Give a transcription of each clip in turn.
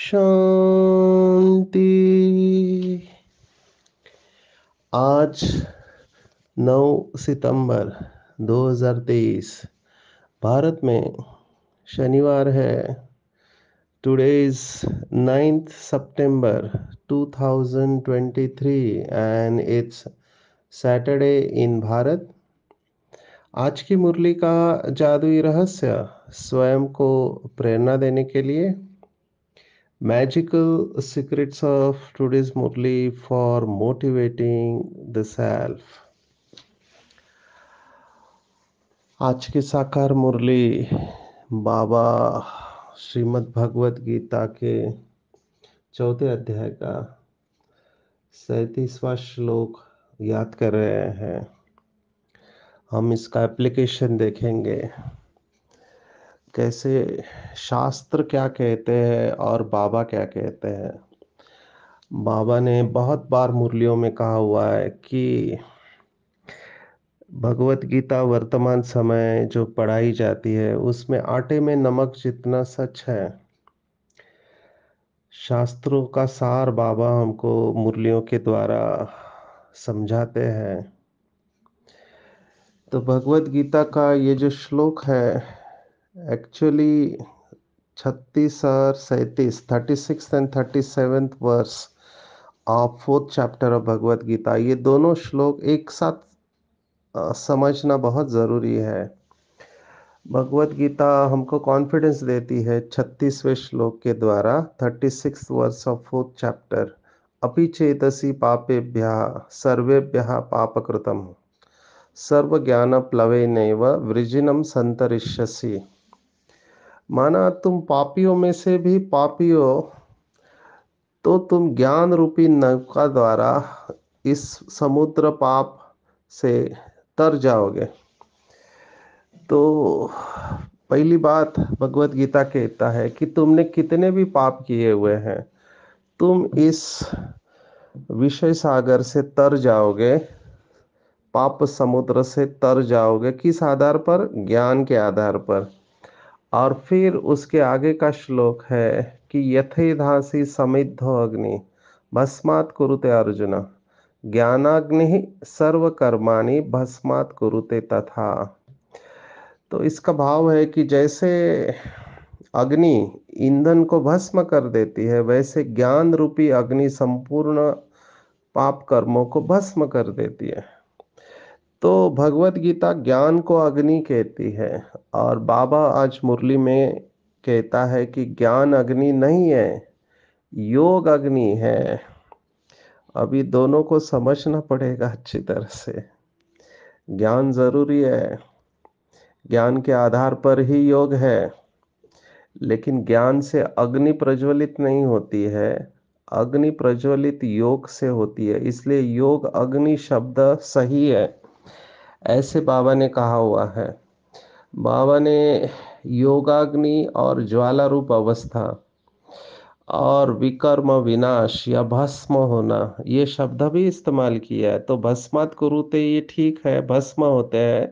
शांति। आज 9 सितंबर 2023 भारत में शनिवार है। Today is 9th September 2023 and it's Saturday in Bharat. आज की मुरली का जादुई रहस्य स्वयं को प्रेरणा देने के लिए Magical secrets of today's Murli for motivating the self। आज की साकार मुरली बाबा श्रीमद् भगवत गीता के चौथे अध्याय का 37वां श्लोक याद कर रहे हैं। हम इसका एप्लीकेशन देखेंगे, कैसे शास्त्र क्या कहते हैं और बाबा क्या कहते हैं। बाबा ने बहुत बार मुरलियों में कहा हुआ है कि भगवत गीता वर्तमान समय जो पढ़ाई जाती है उसमें आटे में नमक जितना सच है। शास्त्रों का सार बाबा हमको मुरलियों के द्वारा समझाते हैं। तो भगवत गीता का ये जो श्लोक है एक्चुअली 36 और 37 36 and 37th verse of 4th chapter of Bhagavad Gita, ये दोनों श्लोक एक साथ समझना बहुत ज़रूरी है। भगवत गीता हमको कॉन्फिडेंस देती है 36वें श्लोक के द्वारा 36th verse of 4th chapter, अपि चेतसि पापेभ्यः सर्वेभ्यः पापकृतम् सर्व ज्ञान प्लवेनैव वृजिनं संतरिष्यसि। माना तुम पापियों में से भी पापी हो तो तुम ज्ञान रूपी नौका द्वारा इस समुद्र पाप से तर जाओगे। तो पहली बात भगवत गीता कहता है कि तुमने कितने भी पाप किए हुए हैं, तुम इस विषय सागर से तर जाओगे, पाप समुद्र से तर जाओगे। किस आधार पर? ज्ञान के आधार पर। और फिर उसके आगे का श्लोक है कि यथेधासी समिद्धो अग्नि भस्मात् कुरुते अर्जुन ज्ञानाग्नि सर्वकर्माणि भस्मात् कुरुते तथा। तो इसका भाव है कि जैसे अग्नि ईंधन को भस्म कर देती है, वैसे ज्ञान रूपी अग्नि संपूर्ण पाप कर्मों को भस्म कर देती है। तो भगवत गीता ज्ञान को अग्नि कहती है और बाबा आज मुरली में कहता है कि ज्ञान अग्नि नहीं है, योग अग्नि है। अभी दोनों को समझना पड़ेगा अच्छी तरह से। ज्ञान जरूरी है, ज्ञान के आधार पर ही योग है, लेकिन ज्ञान से अग्नि प्रज्वलित नहीं होती है, अग्नि प्रज्वलित योग से होती है। इसलिए योग अग्नि शब्द सही है, ऐसे बाबा ने कहा हुआ है। बाबा ने योगाग्नि और ज्वाला रूप अवस्था और विकर्म विनाश या भस्म होना, ये शब्द भी इस्तेमाल किया है। तो भस्मात् कुरुते ये ठीक है, भस्म होते हैं,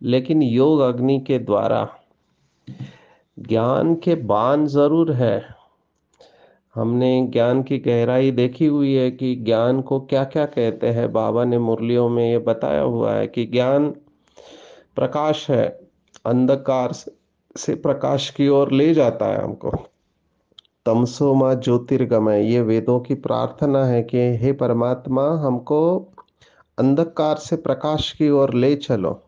लेकिन योग अग्नि के द्वारा। ज्ञान के बाण जरूर है। हमने ज्ञान की गहराई देखी हुई है कि ज्ञान को क्या क्या कहते हैं। बाबा ने मुरलियों में ये बताया हुआ है कि ज्ञान प्रकाश है, अंधकार से प्रकाश की ओर ले जाता है हमको। तमसो माँ ज्योतिर्गमय, ये वेदों की प्रार्थना है कि हे परमात्मा हमको अंधकार से प्रकाश की ओर ले चलो,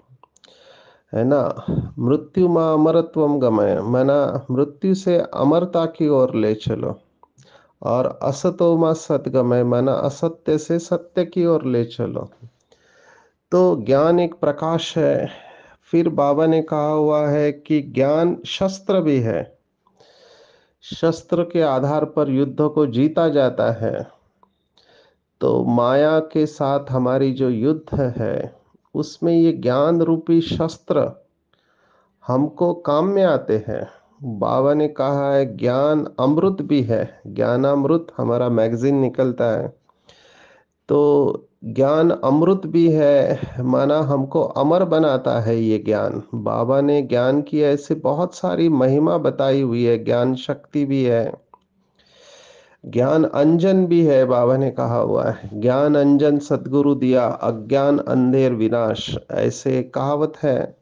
है ना। मृत्यु माँ अमरत्वम गमय, मना मृत्यु से अमरता की ओर ले चलो। और असतो माँ सतगमय, मना असत्य से सत्य की ओर ले चलो। तो ज्ञान एक प्रकाश है। फिर बाबा ने कहा हुआ है कि ज्ञान शस्त्र भी है। शस्त्र के आधार पर युद्ध को जीता जाता है, तो माया के साथ हमारी जो युद्ध है, उसमें ये ज्ञान रूपी शस्त्र हमको काम में आते हैं। बाबा ने कहा है ज्ञान अमृत भी है, ज्ञानामृत हमारा मैगजीन निकलता है। तो ज्ञान अमृत भी है, माना हमको अमर बनाता है ये ज्ञान। बाबा ने ज्ञान की ऐसे बहुत सारी महिमा बताई हुई है, ज्ञान शक्ति भी है, ज्ञान अंजन भी है। बाबा ने कहा हुआ है ज्ञान अंजन सद्गुरु दिया, अज्ञान अंधेर विनाश, ऐसे कहावत है।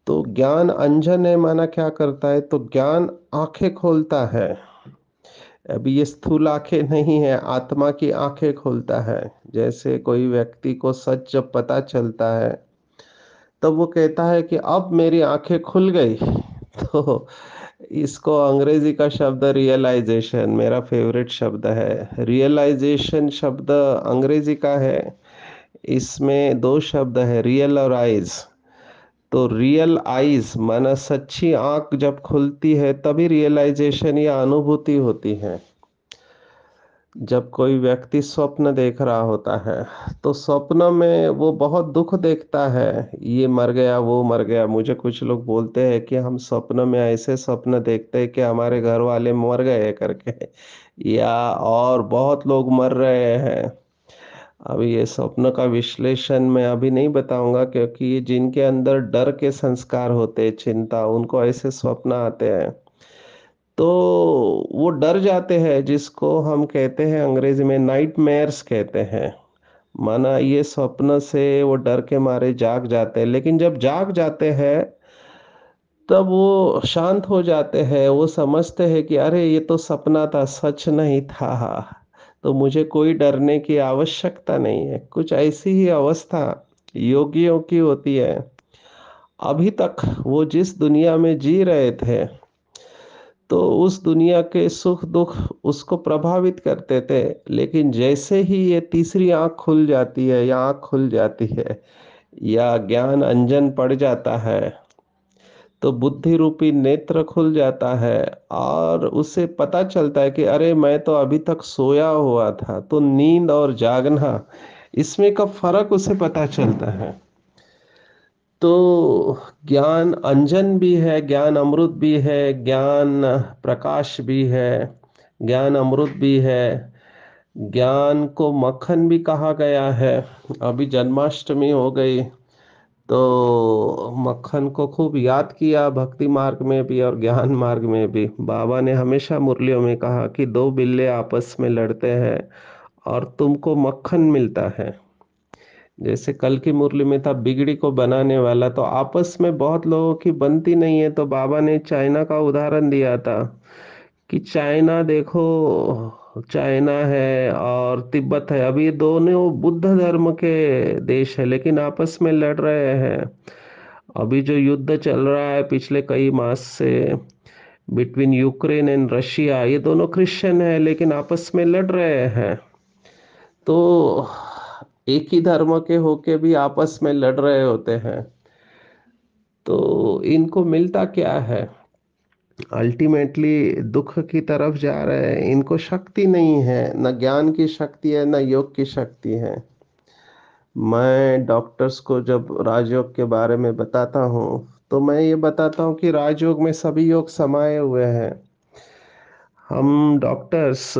तो ज्ञान अंजन है, माना क्या करता है, तो ज्ञान आंखें खोलता है। अभी ये स्थूल आंखें नहीं है, आत्मा की आंखें खोलता है। जैसे कोई व्यक्ति को सच जब पता चलता है, तब वो कहता है कि अब मेरी आंखें खुल गई। तो इसको अंग्रेजी का शब्द रियलाइजेशन, मेरा फेवरेट शब्द है। रियलाइजेशन शब्द अंग्रेजी का है। इसमें दो शब्द है, रियल और आइज। तो रियल आइज माना सच्ची आंख जब खुलती है, तभी रियलाइजेशन या अनुभूति होती है। जब कोई व्यक्ति स्वप्न देख रहा होता है, तो स्वप्न में वो बहुत दुख देखता है, ये मर गया वो मर गया। मुझे कुछ लोग बोलते हैं कि हम स्वप्न में ऐसे स्वप्न देखते हैं कि हमारे घर वाले मर गए करके, या और बहुत लोग मर रहे हैं। अभी ये स्वप्न का विश्लेषण मैं अभी नहीं बताऊंगा, क्योंकि ये जिनके अंदर डर के संस्कार होते हैं, चिंता, उनको ऐसे स्वप्न आते हैं। तो वो डर जाते हैं, जिसको हम कहते हैं अंग्रेजी में नाइटमेयर्स कहते हैं। माना ये स्वप्न से वो डर के मारे जाग जाते हैं, लेकिन जब जाग जाते हैं तब वो शांत हो जाते हैं। वो समझते हैं कि अरे ये तो सपना था, सच नहीं था। तो मुझे कोई डरने की आवश्यकता नहीं है। कुछ ऐसी ही अवस्था योगियों की होती है। अभी तक वो जिस दुनिया में जी रहे थे, तो उस दुनिया के सुख दुख उसको प्रभावित करते थे। लेकिन जैसे ही ये तीसरी आंख खुल जाती है, या आंख खुल जाती है, या ज्ञान अंजन पड़ जाता है, तो बुद्धि रूपी नेत्र खुल जाता है, और उसे पता चलता है कि अरे मैं तो अभी तक सोया हुआ था। तो नींद और जागना, इसमें का फर्क उसे पता चलता है। तो ज्ञान अंजन भी है, ज्ञान अमृत भी है, ज्ञान प्रकाश भी है, ज्ञान अमृत भी है। ज्ञान को मक्खन भी कहा गया है। अभी जन्माष्टमी हो गई, तो मक्खन को खूब याद किया, भक्ति मार्ग में भी और ज्ञान मार्ग में भी। बाबा ने हमेशा मुरलियों में कहा कि दो बिल्ले आपस में लड़ते हैं और तुमको मक्खन मिलता है। जैसे कल की मुरली में था बिगड़ी को बनाने वाला, तो आपस में बहुत लोगों की बनती नहीं है। तो बाबा ने चाइना का उदाहरण दिया था कि चाइना देखो, चाइना है और तिब्बत है, अभी ये दोनों बुद्ध धर्म के देश है, लेकिन आपस में लड़ रहे हैं। अभी जो युद्ध चल रहा है पिछले कई मास से बिटवीन यूक्रेन एंड रशिया, ये दोनों क्रिश्चियन है, लेकिन आपस में लड़ रहे हैं। तो एक ही धर्म के होके भी आपस में लड़ रहे होते हैं। तो इनको मिलता क्या है? अल्टीमेटली दुख की तरफ जा रहे हैं। इनको शक्ति नहीं है, न ज्ञान की शक्ति है, न योग की शक्ति है। मैं डॉक्टर्स को जब राजयोग के बारे में बताता हूँ, तो मैं ये बताता हूँ कि राजयोग में सभी योग समाये हुए हैं। हम डॉक्टर्स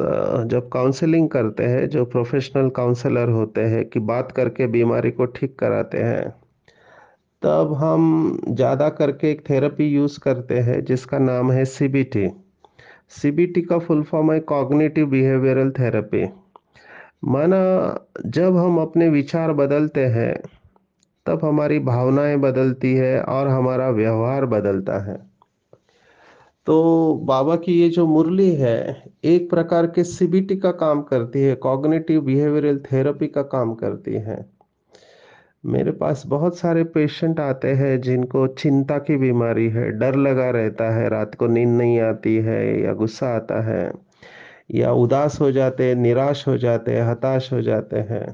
जब काउंसलिंग करते हैं, जो प्रोफेशनल काउंसलर होते हैं कि बात करके बीमारी को ठीक कराते हैं, तब हम ज़्यादा करके एक थेरेपी यूज़ करते हैं जिसका नाम है सीबीटी। सीबीटी का फुल फॉर्म है कॉग्निटिव बिहेवियरल थेरेपी। माना जब हम अपने विचार बदलते हैं, तब हमारी भावनाएं बदलती है और हमारा व्यवहार बदलता है। तो बाबा की ये जो मुरली है, एक प्रकार के सीबीटी का काम करती है, कॉग्निटिव बिहेवियरल थेरेपी का काम करती है। मेरे पास बहुत सारे पेशेंट आते हैं जिनको चिंता की बीमारी है, डर लगा रहता है, रात को नींद नहीं आती है, या गुस्सा आता है, या उदास हो जाते हैं, निराश हो जाते हैं, हताश हो जाते हैं।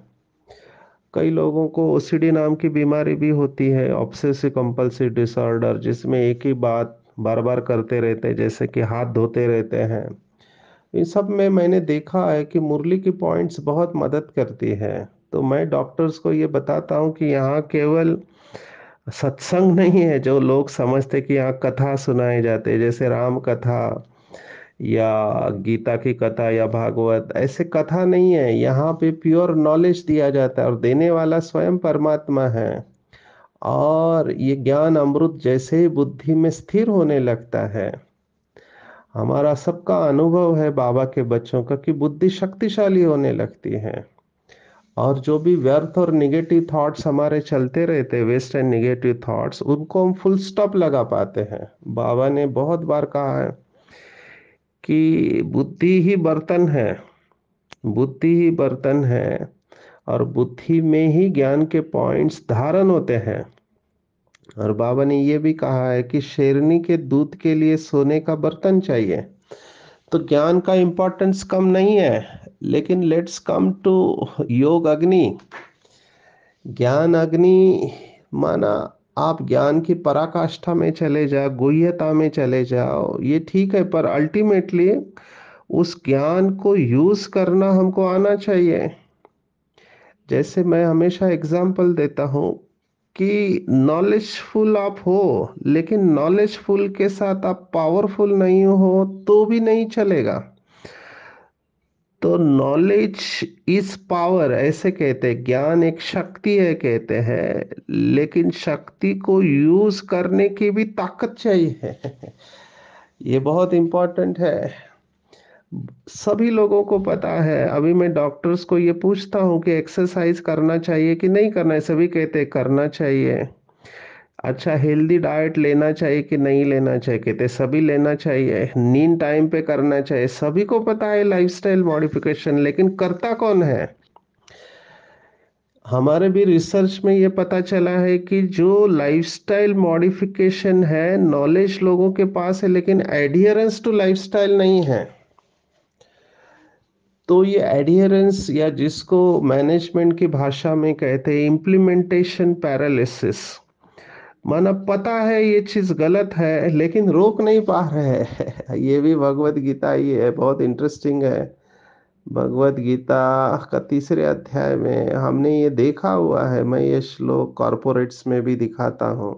कई लोगों को ओसीडी नाम की बीमारी भी होती है, ऑब्सेसिव कंपल्सिव डिसऑर्डर, जिसमें एक ही बात बार बार करते रहते हैं, जैसे कि हाथ धोते रहते हैं। इन सब में मैंने देखा है कि मुरली की पॉइंट्स बहुत मदद करती है। तो मैं डॉक्टर्स को ये बताता हूँ कि यहाँ केवल सत्संग नहीं है जो लोग समझते कि यहाँ कथा सुनाए जाते हैं, जैसे राम कथा या गीता की कथा या भागवत, ऐसे कथा नहीं है। यहाँ पे प्योर नॉलेज दिया जाता है और देने वाला स्वयं परमात्मा है। और ये ज्ञान अमृत जैसे ही बुद्धि में स्थिर होने लगता है, हमारा सबका अनुभव है बाबा के बच्चों का कि बुद्धि शक्तिशाली होने लगती है। और जो भी व्यर्थ और निगेटिव थॉट्स हमारे चलते रहते हैं, वेस्ट एंड निगेटिव थॉट्स, उनको हम फुल स्टॉप लगा पाते हैं। बाबा ने बहुत बार कहा है कि बुद्धि ही बर्तन है, बुद्धि ही बर्तन है, और बुद्धि में ही ज्ञान के पॉइंट्स धारण होते हैं। और बाबा ने ये भी कहा है कि शेरनी के दूध के लिए सोने का बर्तन चाहिए। तो ज्ञान का इंपॉर्टेंस कम नहीं है, लेकिन लेट्स कम टू योग अग्नि। ज्ञान अग्नि माना आप ज्ञान की पराकाष्ठा में चले जाओ, गुह्यता में चले जाओ, ये ठीक है, पर अल्टीमेटली उस ज्ञान को यूज करना हमको आना चाहिए। जैसे मैं हमेशा एग्जाम्पल देता हूँ कि नॉलेजफुल आप हो, लेकिन नॉलेजफुल के साथ आप पावरफुल नहीं हो तो भी नहीं चलेगा। तो नॉलेज इज पावर ऐसे कहते हैं, ज्ञान एक शक्ति है कहते हैं, लेकिन शक्ति को यूज करने की भी ताकत चाहिए। ये बहुत इंपॉर्टेंट है। सभी लोगों को पता है। अभी मैं डॉक्टर्स को ये पूछता हूँ कि एक्सरसाइज करना चाहिए कि नहीं करना है, सभी कहते हैं करना चाहिए। अच्छा, हेल्दी डाइट लेना चाहिए कि नहीं लेना चाहिए, कहते सभी लेना चाहिए। नींद टाइम पे करना चाहिए, सभी को पता है लाइफस्टाइल मॉडिफिकेशन, लेकिन करता कौन है? हमारे भी रिसर्च में ये पता चला है कि जो लाइफस्टाइल मॉडिफिकेशन है, नॉलेज लोगों के पास है, लेकिन एडियरेंस टू लाइफस्टाइल नहीं है। तो ये एडियरेंस, या जिसको मैनेजमेंट की भाषा में कहते हैं इम्प्लीमेंटेशन पैरालिसिस, माना पता है ये चीज गलत है लेकिन रोक नहीं पा रहे हैं। ये भी भगवत गीता ही है, बहुत इंटरेस्टिंग है। भगवत गीता का तीसरे अध्याय में हमने ये देखा हुआ है। मैं ये श्लोक कॉर्पोरेट्स में भी दिखाता हूँ।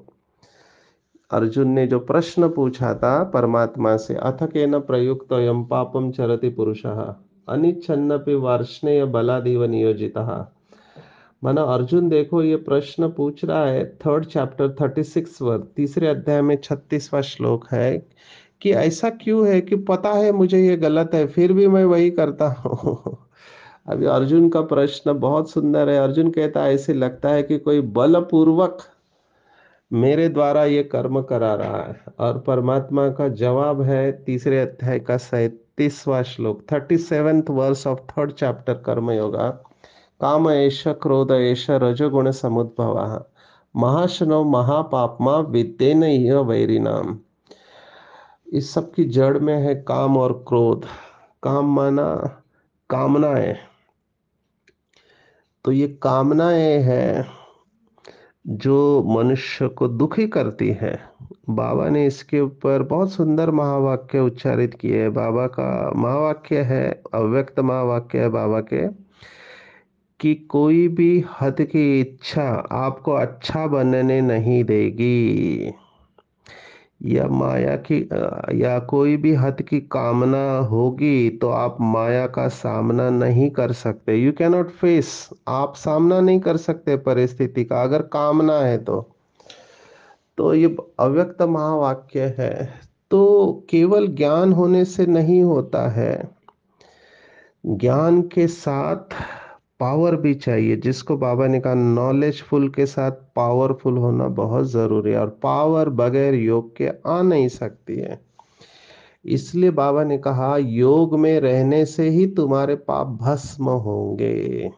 अर्जुन ने जो प्रश्न पूछा था परमात्मा से, अथ केन प्रयुक्त यम पापम चरति पुरुषः अनिच्छन्नपि वार्ष्णेय बलादिव नियोजितः। माना अर्जुन देखो ये प्रश्न पूछ रहा है, थर्ड चैप्टर 36 वर्ष, तीसरे अध्याय में 36वां श्लोक है कि ऐसा क्यों है कि पता है मुझे ये गलत है फिर भी मैं वही करता हूँ। अभी अर्जुन का प्रश्न बहुत सुंदर है। अर्जुन कहता है ऐसे लगता है कि कोई बलपूर्वक मेरे द्वारा ये कर्म करा रहा है। और परमात्मा का जवाब है तीसरे अध्याय का 37वां श्लोक, 37th verse of third chapter कर्म योगा। काम एष क्रोध एष रजोगुण समुद्भव महाशनो महापापमा विद्येन इह वैरिणाम। इस सब की जड़ में है काम और क्रोध। काम माना कामनाएं। तो ये कामनाएं हैं जो मनुष्य को दुखी करती है। बाबा ने इसके ऊपर बहुत सुंदर महावाक्य उच्चारित किए हैं। बाबा का महावाक्य है, अव्यक्त महावाक्य है बाबा के, कि कोई भी हद की इच्छा आपको अच्छा बनने नहीं देगी। या माया की या कोई भी हद की कामना होगी तो आप माया का सामना नहीं कर सकते। यू कैनॉट फेस, आप सामना नहीं कर सकते परिस्थिति का अगर कामना है तो ये अव्यक्त महावाक्य है। तो केवल ज्ञान होने से नहीं होता है, ज्ञान के साथ पावर भी चाहिए, जिसको बाबा ने कहा नॉलेजफुल के साथ पावरफुल होना बहुत जरूरी है। और पावर बगैर योग के आ नहीं सकती है। इसलिए बाबा ने कहा योग में रहने से ही तुम्हारे पाप भस्म होंगे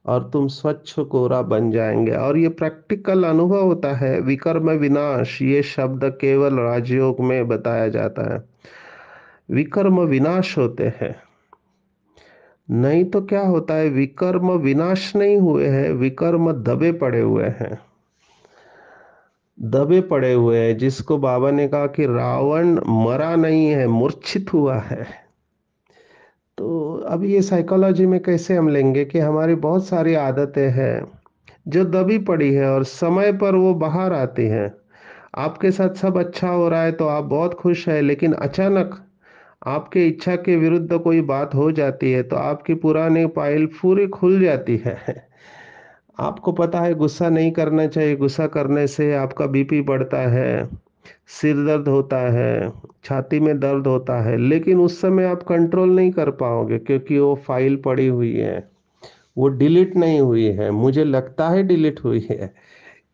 और तुम स्वच्छ कोरा बन जाएंगे। और ये प्रैक्टिकल अनुभव होता है। विकर्म विनाश ये शब्द केवल राजयोग में बताया जाता है। विकर्म विनाश होते हैं, नहीं तो क्या होता है, विकर्म विनाश नहीं हुए हैं, विकर्म दबे पड़े हुए हैं। दबे पड़े हुए हैं, जिसको बाबा ने कहा कि रावण मरा नहीं है, मूर्छित हुआ है। तो अब ये साइकोलॉजी में कैसे हम लेंगे कि हमारी बहुत सारी आदतें हैं जो दबी पड़ी है और समय पर वो बाहर आती हैं। आपके साथ सब अच्छा हो रहा है तो आप बहुत खुश हैं, लेकिन अचानक आपके इच्छा के विरुद्ध कोई बात हो जाती है तो आपकी पुरानी फाइल पूरी खुल जाती है। आपको पता है गुस्सा नहीं करना चाहिए, गुस्सा करने से आपका बीपी बढ़ता है, सिर दर्द होता है, छाती में दर्द होता है, लेकिन उस समय आप कंट्रोल नहीं कर पाओगे क्योंकि वो फाइल पड़ी हुई है, वो डिलीट नहीं हुई है। मुझे लगता है डिलीट हुई है।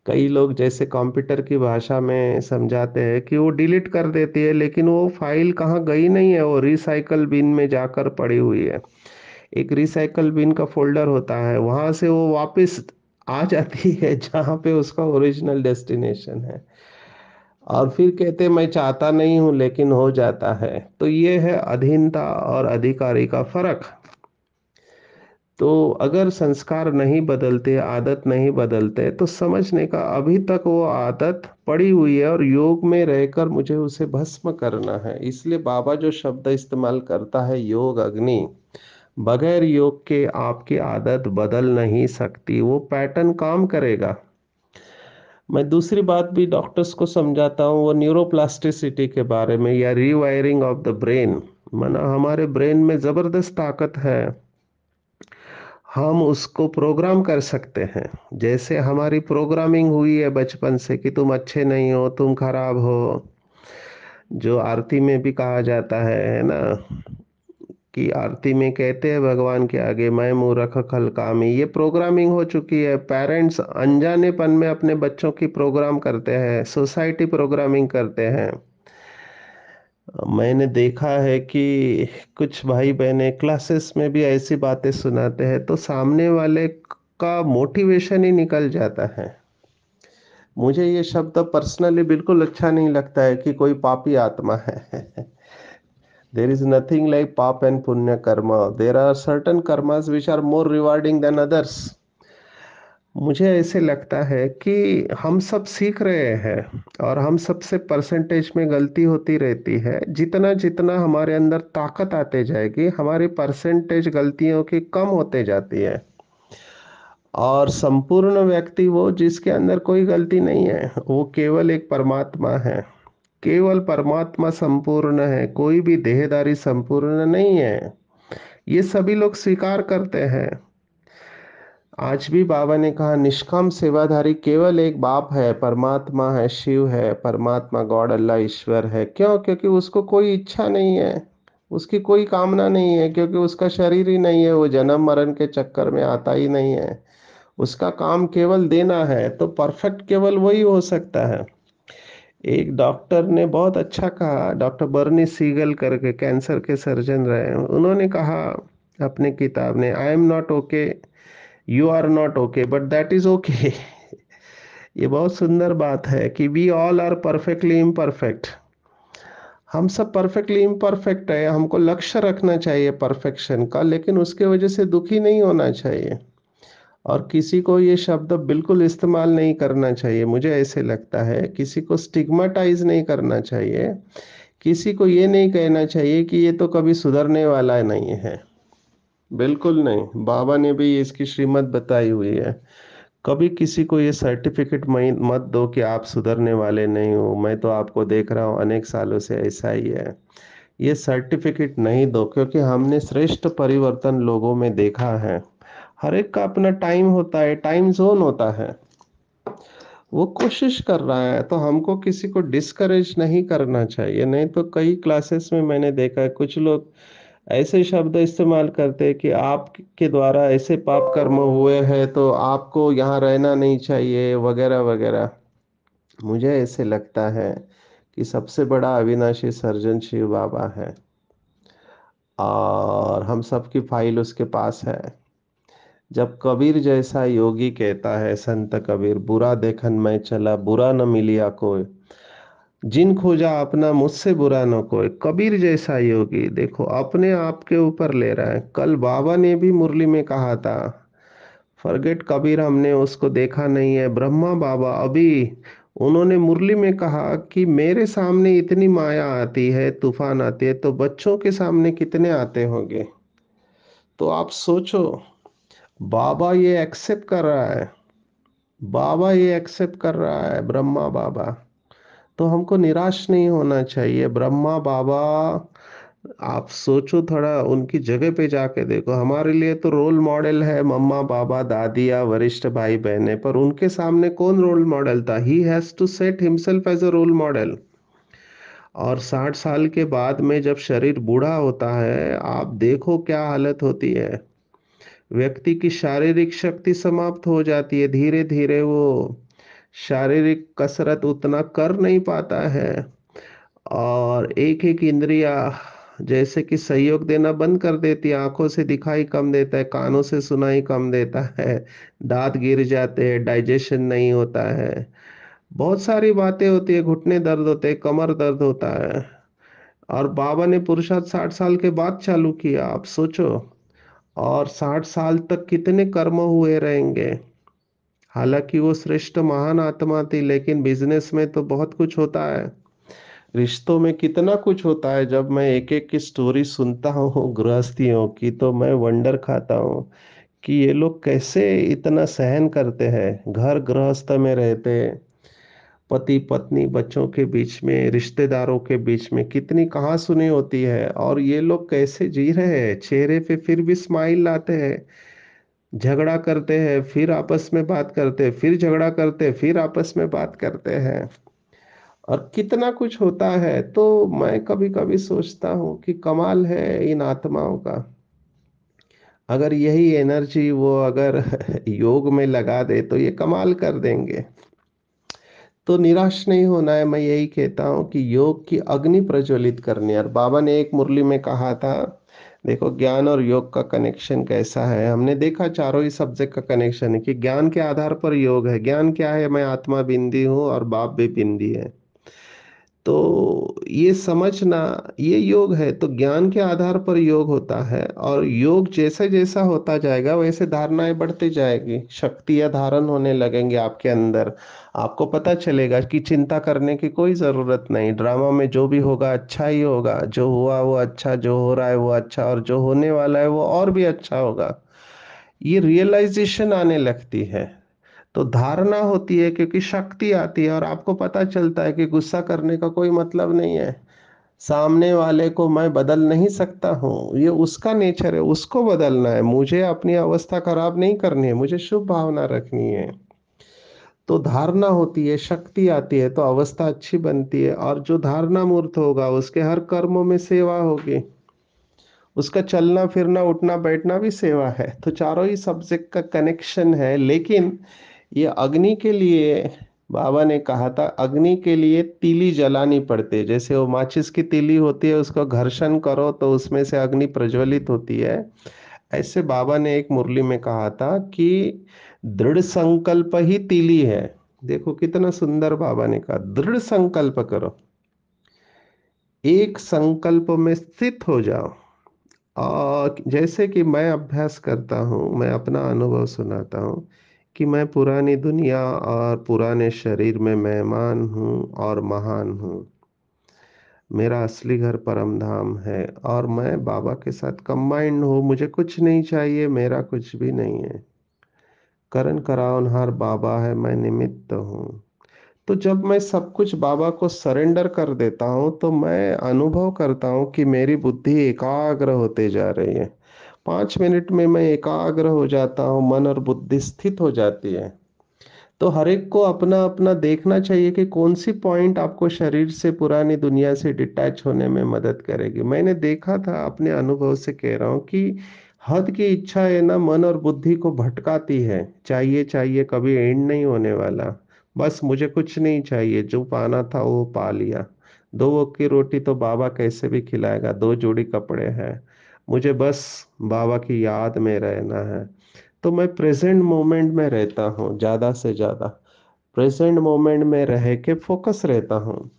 कई लोग जैसे कंप्यूटर की भाषा में समझाते हैं कि वो डिलीट कर देती है, लेकिन वो फाइल कहाँ गई नहीं है, वो रिसाइकल बिन में जाकर पड़ी हुई है। एक रिसाइकल बिन का फोल्डर होता है, वहां से वो वापस आ जाती है जहाँ पे उसका ओरिजिनल डेस्टिनेशन है। और फिर कहते मैं चाहता नहीं हूं लेकिन हो जाता है। तो ये है अधीनता और अधिकारी का फर्क। तो अगर संस्कार नहीं बदलते, आदत नहीं बदलते, तो समझने का अभी तक वो आदत पड़ी हुई है और योग में रहकर मुझे उसे भस्म करना है। इसलिए बाबा जो शब्द इस्तेमाल करता है योग अग्नि, बगैर योग के आपकी आदत बदल नहीं सकती, वो पैटर्न काम करेगा। मैं दूसरी बात भी डॉक्टर्स को समझाता हूँ, वो न्यूरोप्लास्टिसिटी के बारे में या रीवायरिंग ऑफ द ब्रेन। माना हमारे ब्रेन में जबरदस्त ताकत है, हम उसको प्रोग्राम कर सकते हैं। जैसे हमारी प्रोग्रामिंग हुई है बचपन से कि तुम अच्छे नहीं हो, तुम खराब हो, जो आरती में भी कहा जाता है ना, कि आरती में कहते हैं भगवान के आगे मैं मूर्ख खल कामी। ये प्रोग्रामिंग हो चुकी है। पेरेंट्स अनजानेपन में अपने बच्चों की प्रोग्राम करते हैं, सोसाइटी प्रोग्रामिंग करते हैं। मैंने देखा है कि कुछ भाई बहनें क्लासेस में भी ऐसी बातें सुनाते हैं तो सामने वाले का मोटिवेशन ही निकल जाता है। मुझे ये शब्द पर्सनली बिल्कुल अच्छा नहीं लगता है कि कोई पापी आत्मा है। There is nothing like pap and punya karma. There are certain karmas which are more rewarding than others. मुझे ऐसे लगता है कि हम सब सीख रहे हैं और हम सबसे परसेंटेज में गलती होती रहती है। जितना जितना हमारे अंदर ताकत आते जाएगी, हमारी परसेंटेज गलतियों की कम होते जाती है। और संपूर्ण व्यक्ति वो जिसके अंदर कोई गलती नहीं है, वो केवल एक परमात्मा है। केवल परमात्मा संपूर्ण है, कोई भी देहधारी संपूर्ण नहीं है। ये सभी लोग स्वीकार करते हैं। आज भी बाबा ने कहा निष्काम सेवाधारी केवल एक बाप है, परमात्मा है, शिव है, परमात्मा गॉड अल्लाह ईश्वर है। क्यों? क्योंकि उसको कोई इच्छा नहीं है, उसकी कोई कामना नहीं है, क्योंकि उसका शरीर ही नहीं है, वो जन्म मरण के चक्कर में आता ही नहीं है। उसका काम केवल देना है, तो परफेक्ट केवल वही हो सकता है। एक डॉक्टर ने बहुत अच्छा कहा, डॉक्टर बर्नी सीगल करके कैंसर के सर्जन रहे, उन्होंने कहा अपने किताब ने, I am not okay, you are not okay, but that is okay. ये बहुत सुंदर बात है कि we all are perfectly imperfect. हम सब परफेक्टली इम्परफेक्ट है। हमको लक्ष्य रखना चाहिए परफेक्शन का, लेकिन उसके वजह से दुखी नहीं होना चाहिए। और किसी को ये शब्द बिल्कुल इस्तेमाल नहीं करना चाहिए। मुझे ऐसे लगता है किसी को स्टिग्माटाइज नहीं करना चाहिए, किसी को ये नहीं कहना चाहिए कि ये तो कभी सुधरने वाला नहीं है। बिल्कुल नहीं, बाबा ने भी इसकी श्रीमत बताई हुई है। कभी किसी को ये सर्टिफिकेट मत दो कि आप सुधरने वाले नहीं हो, मैं तो आपको देख रहा हूँ अनेक सालों से ऐसा ही है। ये सर्टिफिकेट नहीं दो, क्योंकि हमने श्रेष्ठ परिवर्तन लोगों में देखा है। हर एक का अपना टाइम होता है, टाइम जोन होता है। वो कोशिश कर रहा है तो हमको किसी को डिस्करेज नहीं करना चाहिए। नहीं तो कई क्लासेस में मैंने देखा है कुछ लोग ऐसे शब्द इस्तेमाल करते हैं कि आपके द्वारा ऐसे पाप कर्म हुए हैं तो आपको यहाँ रहना नहीं चाहिए, वगैरह वगैरह। मुझे ऐसे लगता है कि सबसे बड़ा अविनाशी सर्जन शिव बाबा है और हम सबकी फाइल उसके पास है। जब कबीर जैसा योगी कहता है, संत कबीर, बुरा देखन मैं चला, बुरा न मिलिया कोई, जिन खोजा अपना मुझसे बुरा न कोई। कबीर जैसा योगी देखो अपने आप के ऊपर ले रहा है। कल बाबा ने भी मुरली में कहा था, फॉरगेट कबीर, हमने उसको देखा नहीं है, ब्रह्मा बाबा अभी उन्होंने मुरली में कहा कि मेरे सामने इतनी माया आती है, तूफान आती है, तो बच्चों के सामने कितने आते होंगे। तो आप सोचो, बाबा ये एक्सेप्ट कर रहा है, बाबा ये एक्सेप्ट कर रहा है, ब्रह्मा बाबा। तो हमको निराश नहीं होना चाहिए। ब्रह्मा बाबा, आप सोचो थोड़ा, उनकी जगह पे जाके देखो। हमारे लिए तो रोल मॉडल है मम्मा पापा दादी या वरिष्ठ भाई बहने, पर उनके सामने कौन रोल मॉडल था? He has to set himself as a role model. और 60 साल के बाद में जब शरीर बूढ़ा होता है, आप देखो क्या हालत होती है। व्यक्ति की शारीरिक शक्ति समाप्त हो जाती है, धीरे धीरे वो शारीरिक कसरत उतना कर नहीं पाता है। और एक एक इंद्रिया जैसे कि सहयोग देना बंद कर देती है। आंखों से दिखाई कम देता है, कानों से सुनाई कम देता है, दांत गिर जाते हैं, डाइजेशन नहीं होता है, बहुत सारी बातें होती है, घुटने दर्द होते हैं, कमर दर्द होता है। और बाबा ने पुरुषार्थ 60 साल के बाद चालू किया, आप सोचो। और 60 साल तक कितने कर्म हुए रहेंगे। हालांकि वो श्रेष्ठ महान आत्मा थी, लेकिन बिजनेस में तो बहुत कुछ होता है, रिश्तों में कितना कुछ होता है। जब मैं एक एक की स्टोरी सुनता हूँ गृहस्थियों की, तो मैं वंडर खाता हूँ कि ये लोग कैसे इतना सहन करते हैं। घर गृहस्थ में रहते, पति पत्नी बच्चों के बीच में, रिश्तेदारों के बीच में कितनी कहाँ सुनी होती है, और ये लोग कैसे जी रहे हैं। चेहरे पे फिर भी स्माइल लाते हैं। झगड़ा करते हैं, फिर आपस में बात करते हैं, फिर झगड़ा करते हैं, फिर आपस में बात करते हैं, और कितना कुछ होता है। तो मैं कभी कभी सोचता हूँ कि कमाल है इन आत्माओं का। अगर यही एनर्जी वो अगर योग में लगा दे तो ये कमाल कर देंगे। तो निराश नहीं होना है। मैं यही कहता हूँ कि योग की अग्नि प्रज्वलित करनी है। और बाबा ने एक मुरली में कहा था, देखो ज्ञान और योग का कनेक्शन कैसा है। हमने देखा चारों ही सब्जेक्ट का कनेक्शन है कि ज्ञान के आधार पर योग है। ज्ञान क्या है? मैं आत्मा बिंदी हूँ और बाप भी बिंदी है। तो ये समझना, ये योग है। तो ज्ञान के आधार पर योग होता है, और योग जैसे जैसा होता जाएगा वैसे धारणाएं बढ़ती जाएगी, शक्तियां धारण होने लगेंगे आपके अंदर। आपको पता चलेगा कि चिंता करने की कोई जरूरत नहीं। ड्रामा में जो भी होगा अच्छा ही होगा, जो हुआ वो अच्छा, जो हो रहा है वो अच्छा, और जो होने वाला है वो और भी अच्छा होगा। ये रियलाइजेशन आने लगती है। तो धारणा होती है, क्योंकि शक्ति आती है, और आपको पता चलता है कि गुस्सा करने का कोई मतलब नहीं है। सामने वाले को मैं बदल नहीं सकता हूँ, ये उसका नेचर है, उसको बदलना है। मुझे अपनी अवस्था खराब नहीं करनी है, मुझे शुभ भावना रखनी है। तो धारणा होती है, शक्ति आती है, तो अवस्था अच्छी बनती है। और जो धारणा मूर्त होगा उसके हर कर्मों में सेवा होगी। उसका चलना फिरना उठना बैठना भी सेवा है। तो चारों ही सब्जेक्ट का कनेक्शन है। लेकिन ये अग्नि के लिए, बाबा ने कहा था अग्नि के लिए तीली जलानी पड़ती है। जैसे वो माचिस की तीली होती है, उसको घर्षण करो तो उसमें से अग्नि प्रज्वलित होती है। ऐसे बाबा ने एक मुरली में कहा था कि दृढ़ संकल्प ही तीली है। देखो कितना सुंदर बाबा ने कहा, दृढ़ संकल्प करो, एक संकल्प में स्थित हो जाओ। और जैसे कि मैं अभ्यास करता हूँ, मैं अपना अनुभव सुनाता हूँ कि मैं पुरानी दुनिया और पुराने शरीर में मेहमान हूँ और महान हूँ। मेरा असली घर परम धाम है, और मैं बाबा के साथ कंबाइंड हूँ। मुझे कुछ नहीं चाहिए, मेरा कुछ भी नहीं है। करण करावनहार बाबा है, मैं निमित्त हूँ। तो जब मैं सब कुछ बाबा को सरेंडर कर देता हूँ, तो मैं अनुभव करता हूँ कि मेरी बुद्धि एकाग्र होते जा रही है। 5 मिनट में मैं एकाग्र हो जाता हूँ, मन और बुद्धि स्थित हो जाती है। तो हर एक को अपना अपना देखना चाहिए कि कौन सी पॉइंट आपको शरीर से, पुरानी दुनिया से डिटैच होने में मदद करेगी। मैंने देखा था, अपने अनुभव से कह रहा हूँ कि हद की इच्छा है ना, मन और बुद्धि को भटकाती है। चाहिए चाहिए, कभी एंड नहीं होने वाला। बस मुझे कुछ नहीं चाहिए, जो पाना था वो पा लिया। 2 वक्त की रोटी तो बाबा कैसे भी खिलाएगा, 2 जोड़ी कपड़े हैं। मुझे बस बाबा की याद में रहना है। तो मैं प्रेजेंट मोमेंट में रहता हूँ, ज्यादा से ज्यादा प्रेजेंट मोमेंट में रह के फोकस रहता हूँ।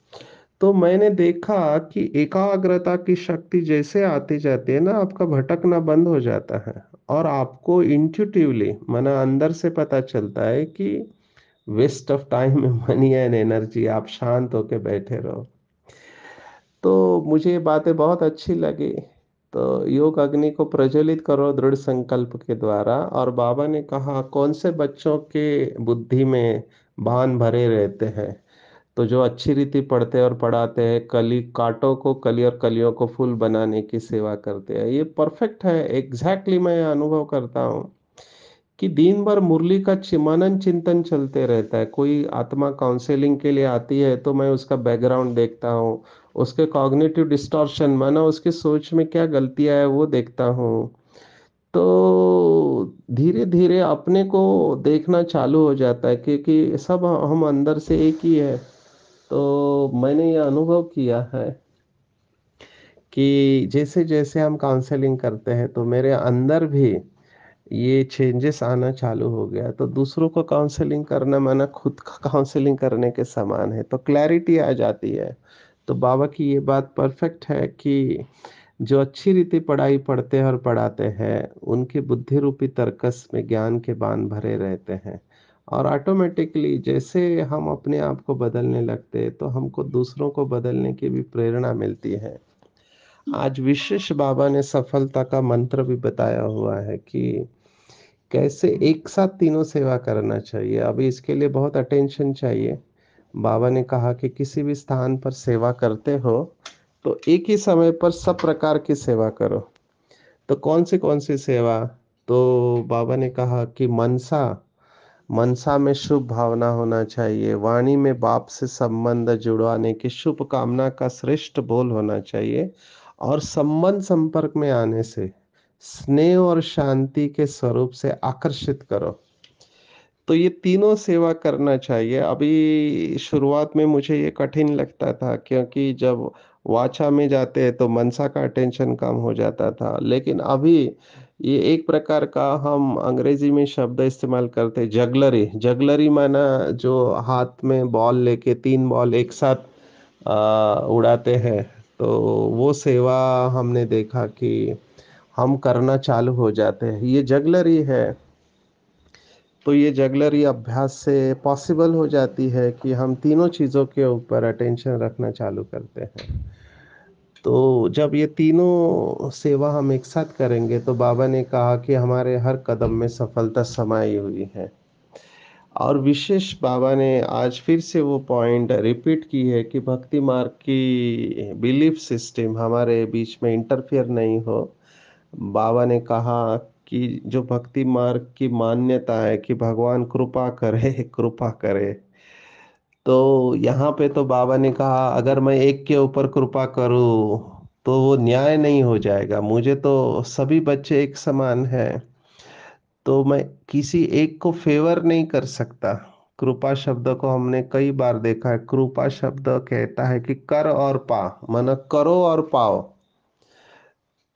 तो मैंने देखा कि एकाग्रता की शक्ति जैसे आती जाती है ना, आपका भटकना बंद हो जाता है। और आपको इंट्यूटिवली, माना अंदर से पता चलता है कि waste of time, money and energy. आप शांत होके बैठे रहो। तो मुझे ये बातें बहुत अच्छी लगी। तो योग अग्नि को प्रज्वलित करो दृढ़ संकल्प के द्वारा। और बाबा ने कहा कौन से बच्चों के बुद्धि में बाण भरे रहते हैं, तो जो अच्छी रीति पढ़ते और पढ़ाते हैं, कली कांटों को कली और कलियों को फूल बनाने की सेवा करते हैं। ये परफेक्ट है। एग्जैक्टली मैं अनुभव करता हूँ कि दिन भर मुरली का मनन चिंतन चलते रहता है। कोई आत्मा काउंसलिंग के लिए आती है तो मैं उसका बैकग्राउंड देखता हूँ, उसके कॉग्निटिव डिस्टॉर्शन माना उसकी सोच में क्या गलतियां है वो देखता हूँ। तो धीरे धीरे अपने को देखना चालू हो जाता है, क्योंकि सब हम अंदर से एक ही है। तो मैंने ये अनुभव किया है कि जैसे जैसे हम काउंसलिंग करते हैं तो मेरे अंदर भी ये चेंजेस आना चालू हो गया। तो दूसरों को काउंसलिंग करना माना खुद का काउंसलिंग करने के समान है, तो क्लैरिटी आ जाती है। तो बाबा की ये बात परफेक्ट है कि जो अच्छी रीति पढ़ाई पढ़ते हैं और पढ़ाते हैं, उनके बुद्धि रूपी तर्कस में ज्ञान के बाण भरे रहते हैं। और ऑटोमेटिकली जैसे हम अपने आप को बदलने लगते हैं तो हमको दूसरों को बदलने की भी प्रेरणा मिलती है। आज विशेष बाबा ने सफलता का मंत्र भी बताया हुआ है कि कैसे एक साथ तीनों सेवा करना चाहिए। अभी इसके लिए बहुत अटेंशन चाहिए। बाबा ने कहा कि किसी भी स्थान पर सेवा करते हो तो एक ही समय पर सब प्रकार की सेवा करो। तो कौन सी सेवा? तो बाबा ने कहा कि मनसा मनसा में शुभ भावना होना चाहिए, वाणी में बाप से संबंध जुड़वाने की शुभ कामना का श्रेष्ठ बोल होना चाहिए, और संबंध संपर्क में आने से स्नेह और शांति के स्वरूप से आकर्षित करो। तो ये तीनों सेवा करना चाहिए। अभी शुरुआत में मुझे ये कठिन लगता था, क्योंकि जब वाचा में जाते हैं तो मनसा का अटेंशन कम हो जाता था। लेकिन अभी ये एक प्रकार का हम अंग्रेजी में शब्द इस्तेमाल करते हैं, जगलरी। जगलरी माना जो हाथ में बॉल लेके तीन बॉल एक साथ उड़ाते हैं। तो वो सेवा हमने देखा कि हम करना चालू हो जाते हैं। ये जगलरी है। तो ये जगलरी अभ्यास से पॉसिबल हो जाती है कि हम तीनों चीज़ों के ऊपर अटेंशन रखना चालू करते हैं। तो जब ये तीनों सेवा हम एक साथ करेंगे तो बाबा ने कहा कि हमारे हर कदम में सफलता समाई हुई है। और विशेष बाबा ने आज फिर से वो पॉइंट रिपीट की है कि भक्ति मार्ग की बिलीफ सिस्टम हमारे बीच में इंटरफियर नहीं हो। बाबा ने कहा कि जो भक्ति मार्ग की मान्यता है कि भगवान कृपा करे कृपा करे। तो यहाँ पे तो बाबा ने कहा अगर मैं एक के ऊपर कृपा करूँ तो वो न्याय नहीं हो जाएगा। मुझे तो सभी बच्चे एक समान हैं, तो मैं किसी एक को फेवर नहीं कर सकता। कृपा शब्द को हमने कई बार देखा है। कृपा शब्द कहता है कि कर और पा, माना करो और पाओ।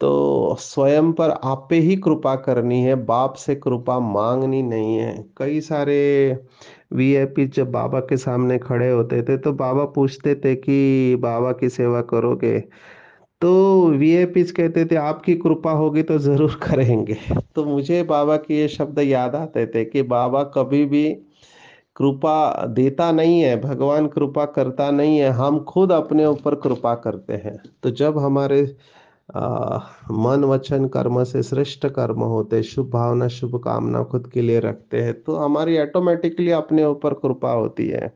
तो स्वयं पर आप पे ही कृपा करनी है, बाप से कृपा मांगनी नहीं है। कई सारे वीआईपी जब बाबा के सामने खड़े होते थे तो बाबा पूछते थे कि बाबा की सेवा करोगे? तो वीआईपीज कहते थे आपकी कृपा होगी तो जरूर करेंगे। तो मुझे बाबा के ये शब्द याद आते थे कि बाबा कभी भी कृपा देता नहीं है, भगवान कृपा करता नहीं है, हम खुद अपने ऊपर कृपा करते हैं। तो जब हमारे आ, मन वचन कर्म से श्रेष्ठ कर्म होते, शुभ भावना शुभ कामना खुद के लिए रखते हैं, तो हमारी ऑटोमेटिकली अपने ऊपर कृपा होती है।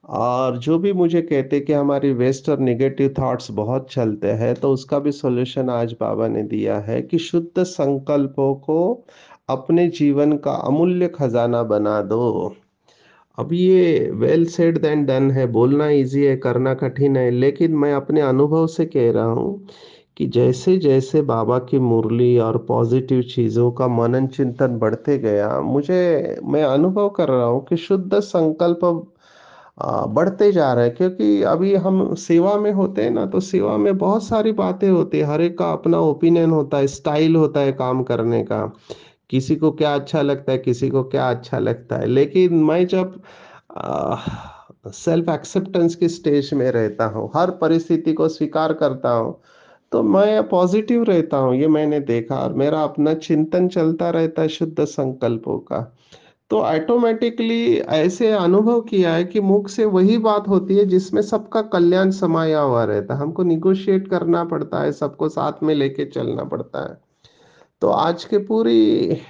और जो भी मुझे कहते कि हमारी वेस्ट और निगेटिव थॉट्स बहुत चलते हैं, तो उसका भी सॉल्यूशन आज बाबा ने दिया है कि शुद्ध संकल्पों को अपने जीवन का अमूल्य खजाना बना दो। अब ये वेल सेड देन डन है। बोलना इजी है, करना कठिन है। लेकिन मैं अपने अनुभव से कह रहा हूँ कि जैसे जैसे बाबा की मुरली और पॉजिटिव चीजों का मनन चिंतन बढ़ते गया, मैं अनुभव कर रहा हूँ कि शुद्ध संकल्प बढ़ते जा रहे हैं। क्योंकि अभी हम सेवा में होते हैं ना, तो सेवा में बहुत सारी बातें होती है, हर एक का अपना ओपिनियन होता है, स्टाइल होता है काम करने का। किसी को क्या अच्छा लगता है, किसी को क्या अच्छा लगता है। लेकिन मैं जब सेल्फ एक्सेप्टेंस की स्टेज में रहता हूँ, हर परिस्थिति को स्वीकार करता हूँ, तो मैं पॉजिटिव रहता हूँ। ये मैंने देखा, और मेरा अपना चिंतन चलता रहता है शुद्ध संकल्पों का। तो ऑटोमेटिकली ऐसे अनुभव किया है कि मुख से वही बात होती है जिसमें सबका कल्याण समाया हुआ रहता है। हमको निगोशिएट करना पड़ता है, सबको साथ में लेके चलना पड़ता है। तो आज के पूरी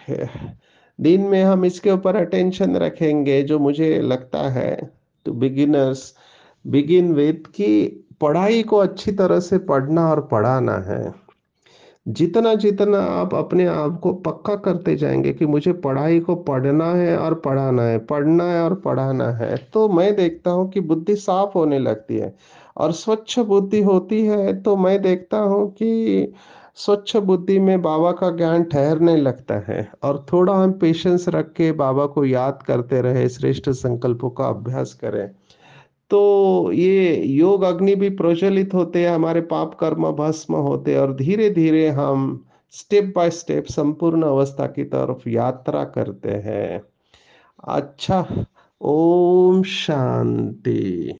दिन में हम इसके ऊपर अटेंशन रखेंगे, जो मुझे लगता है टू बिगिनर्स बिगिन विथ कि पढ़ाई को अच्छी तरह से पढ़ना और पढ़ाना है। जितना जितना आप अपने आप को पक्का करते जाएंगे कि मुझे पढ़ाई को पढ़ना है और पढ़ाना है, पढ़ना है और पढ़ाना है, तो मैं देखता हूँ कि बुद्धि साफ होने लगती है। और स्वच्छ बुद्धि होती है तो मैं देखता हूँ कि स्वच्छ बुद्धि में बाबा का ज्ञान ठहरने लगता है। और थोड़ा हम पेशेंस रख के बाबा को याद करते रहे, श्रेष्ठ संकल्पों का अभ्यास करें, तो ये योग अग्नि भी प्रज्वलित होते हैं, हमारे पाप कर्म भस्म होते हैं और धीरे धीरे हम स्टेप बाय स्टेप संपूर्ण अवस्था की तरफ यात्रा करते हैं। अच्छा, ओम शांति।